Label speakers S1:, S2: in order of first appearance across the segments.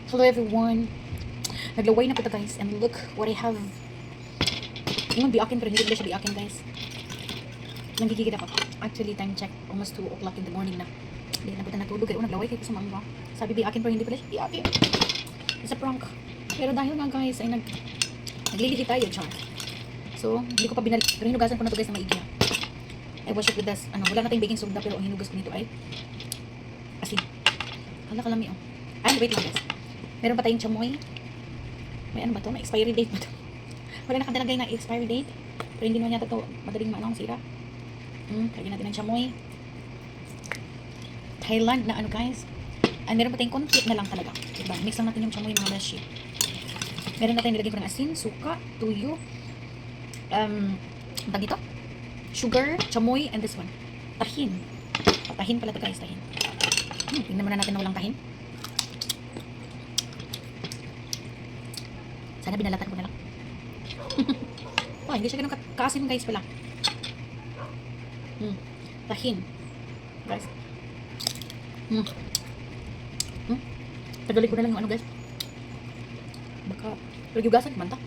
S1: Hello everyone. Naglaway na po ta guys. And look what I have. Ingon biakin pero hindi ko siya biakin guys. Nanggigigil ako. Actually time check. Almost 2 o'clock in the morning na. Hindi na po ta natulog. Kaya naglaway kayo sa mga. Sabi biakin pero hindi pala siya biakin. It's a prank. Pero dahil nga guys ay nagliligi tayo. Char. So hindi ko pa binalik. Pero hinugasan ko na to guys na maigi. I wash it with this. Wala na tayong baking soda pero ang hinugas ko nito ay asin. Hala kalami oh. Ay wait lang guys. Meron pa tayong chamoy. May ano ba to? May expiry date ba to? Wala nakadalagay na expiry date. Pero hindi naman yata to madaling sira. Lagyan natin ng chamoy. Thailand na ano guys. And meron pa tayong konti na lang talaga. Diba? Mix lang natin yung chamoy mga beshi. Meron na tayong nilagay ko ng asin, suka, tuyo. Tag dito? Sugar, chamoy, and this one. Tahin. Tahin pala to guys, tahin. Tingnan muna natin na walang tahin. Sana binalatan ko na lang. Oh, hindi siya ganun kaasim guys pala. Tahin. Guys. Tagalin ko na lang yung ano guys. Baka, pero yugasan naman ta.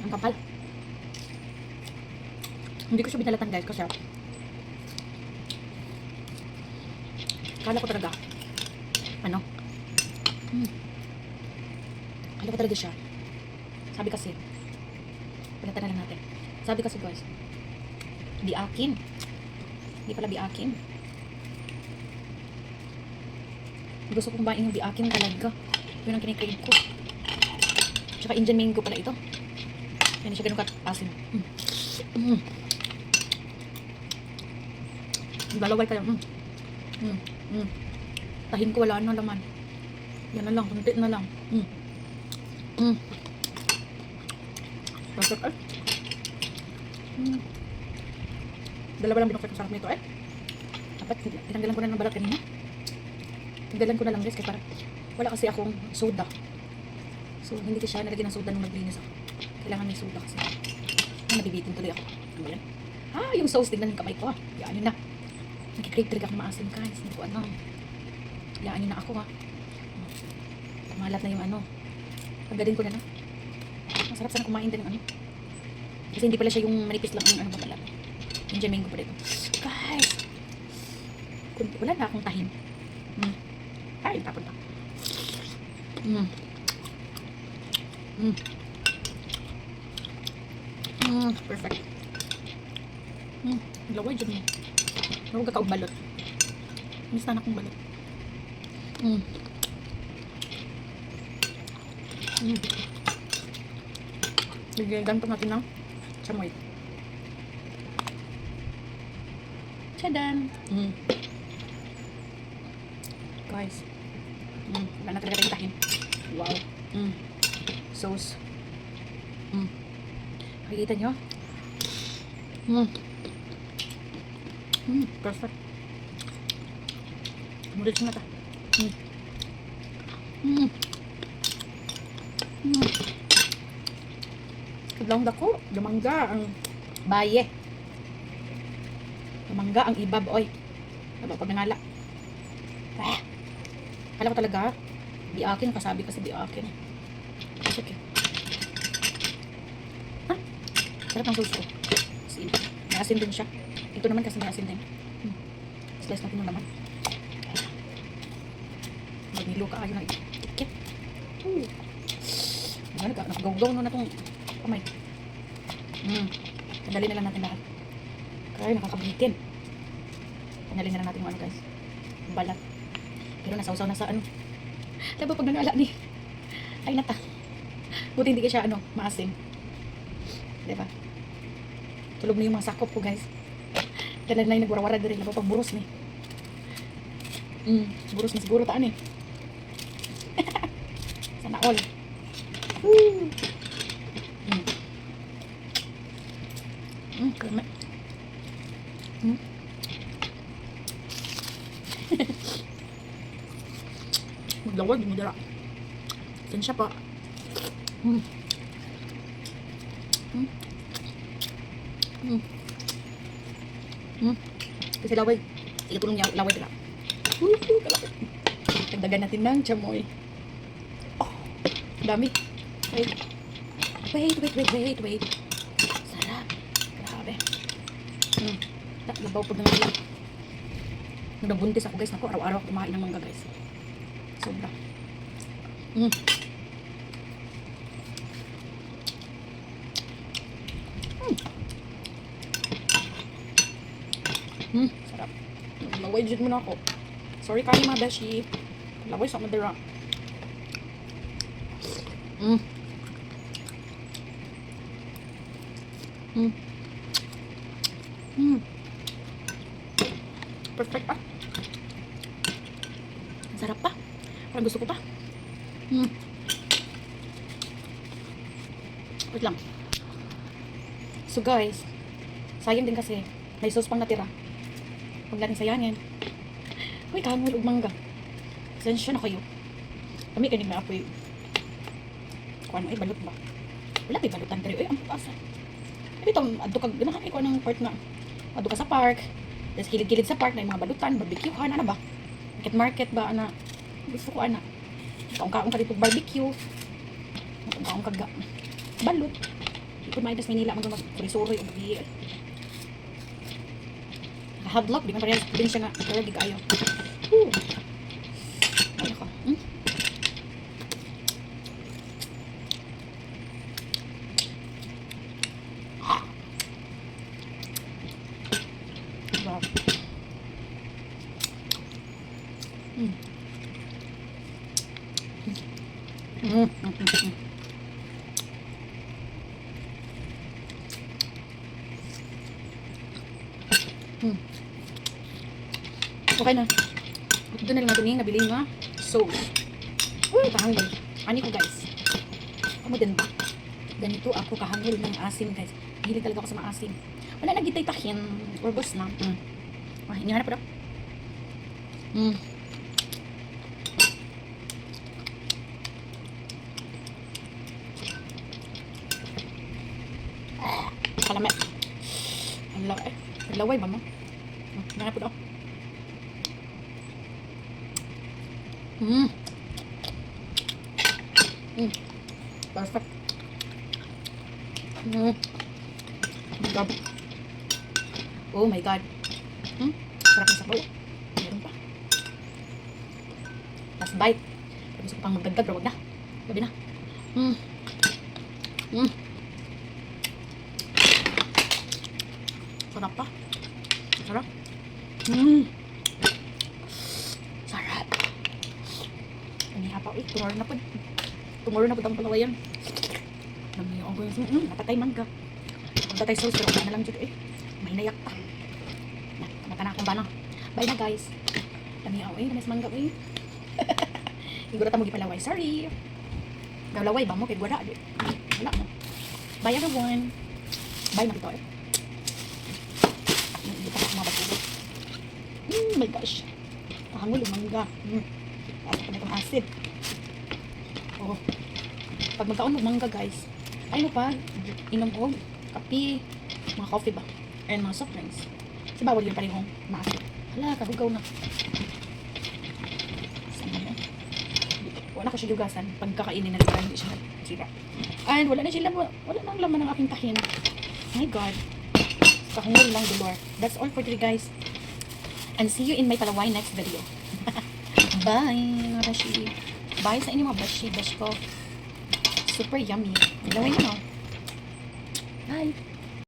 S1: Ang kapal. Hindi ko siya binalatan guys kasi kala ko talaga kala ko talaga siya. Sabi kasi pinatan na lang natin. Sabi kasi guys biakin. Hindi pala biakin. Gusto ko kumain yung biakin talaga. Yun ang kinikrave ko. Tsaka Indian mango pala ito. Hindi siya ganun ka-asin. Dalaway kayo. Tahin ko wala na laman. Yan na lang, kunti na lang. Perfect ay. Dalawa lang binukay ko sarap nito eh. Dapat tinanggalan ko na ng balat kanina. Tinanggalan ko na lang guys kasi para wala kasi akong soda. So hindi ko siya nalagyan ng soda nung naglinis ako. Kailangan may soda kasi. Nabibitin tuloy ako. Ano ba yan? Yung sauce, tignan yung kamay ko. Yan yun na. Nagkikrave talaga akong maasim guys. Hindi ko alam. Yan yun na ako Malat na yung Pagdating ko na. Masarap sana kumain din ng Kasi hindi pala siya yung manipis lang yung ba pala. Indian mango pa dito. Guys! Wala na akong tahin. Kain, tapon pa. Perfect. Laway dyan mo. Huwag ka kaog balot. Miss na akong balot. Bigyan pa natin ng chamoy. Tchadan! Guys. Wala na talaga tayong tahin. Wow. Sauce. Nakikita nyo? Perfect. Mulit na ta. Kadlawang dako. Gamangga ang baye. Gamangga ang ibab. Oy. Diba pag nangala. Kala ko talaga biakin. Kasabi kasi biakin. Okay. Sarap ng sauce ko. Maasin din siya. Ito naman kasi maasin din. Slice natin yung laman. Magnilo ka ayun na itikit. Nakagaw-gaw na itong kamay. Pandali na lang natin lahat. Kaya nakakabitin. Pandali na lang natin yung guys. Balat. Pero nasawsaw na sa Diba pag nangala ni ay nata. Buti hindi ka siya maasim. Diba? Tulog na yung mga sakop ko guys. Dala na yung nagwarawara din rin. Napapag buros ni. Buros na siguro taan Sana all. Kama. Maglawag mo dala. Yan siya pa. Kasi laway. Igatulong niya, laway pala. Kalapit. Dagdagan natin ng chamoy. Oh, dami. Wait. Sarap. Grabe. Labaw po na nga. Nung nabuntis ako guys, naku, araw-araw ako kumain ng mangga guys. Sobra. Sarap. Laway dyan muna ako. Sorry kayo mga beshi. Laway sa madara. Perfect pa. Sarap pa. Parang gusto ko pa. Wait lang. So guys, sayang din kasi may sauce pang natira. Huwag natin sayangin. Uy, kahangol ug mangga. Sensya na kayo. Kami kanig na apoy. Kung ano, balot ba? Wala kay balutan pero ang pasa. Dito, adto kag ganahan ko ng part na adto ka sa park. Tapos kilid-kilid sa park na yung mga balutan, barbecuehan, ano ba? Market ba, ana? Gusto ko, ana. Kaong-kaong ka dito barbecue. Kaong-kaong ka balot. Ito maidas Manila, mag-suri-suri o mag-iil. Nakahadlock, di man parehas din siya nga. Pero di kaayo. Ay, ako. Wow. Okay na. Ito na lang natin yung nabili nga sauce. Kahangol. Ani ko guys. Amo din ba? Ganito ako kahangol ng asim guys. Hilig talaga ako sa maasim. Wala na gitay tahin. Orbos na. Inihanap ko daw. Kalamit. Ang laway ba mo? Inihanap ko daw. Perfect. God. Oh my God. Sarap na sabaw. Meron pa. Last bite. Gusto ko pang magdagdag, pero wag na. Gabi na. Sarap pa. Sarap. Sarap. Aniha pa. Tomorrow na po ang palawayan. Namiyo ako yung napatay mangga. Napatay sauce, pero kaya na lang dito may nayak pa. Mata na akong bana. Bye na guys. Namiyo ako namis mangga Igura ta mo gipalaway. Sorry. Gawlaway ba mo kay gwara. Wala mo. Bye everyone. Bye na dito Hindi pa ako mabasugot. My gosh. Kahangol yung mangga. Kasi pa na itong acid. Pag magkaon ng mangga guys, ay no pa, inom ko, kape, mga coffee ba, and mga soft drinks. Kasi bawal yun parehong maasin. Hala, kahugaw na. Wala ko siya yugasan. Pag kakainin na rin, hindi siya nagsira. And wala na laman ng aking tahin. My God. Kahungol lang dolor. That's all for today guys. And see you in my palaway next video. Bye, mga bashi. Bye sa inyo mga bashi ko. Super yummy. Gawin mo. Bye.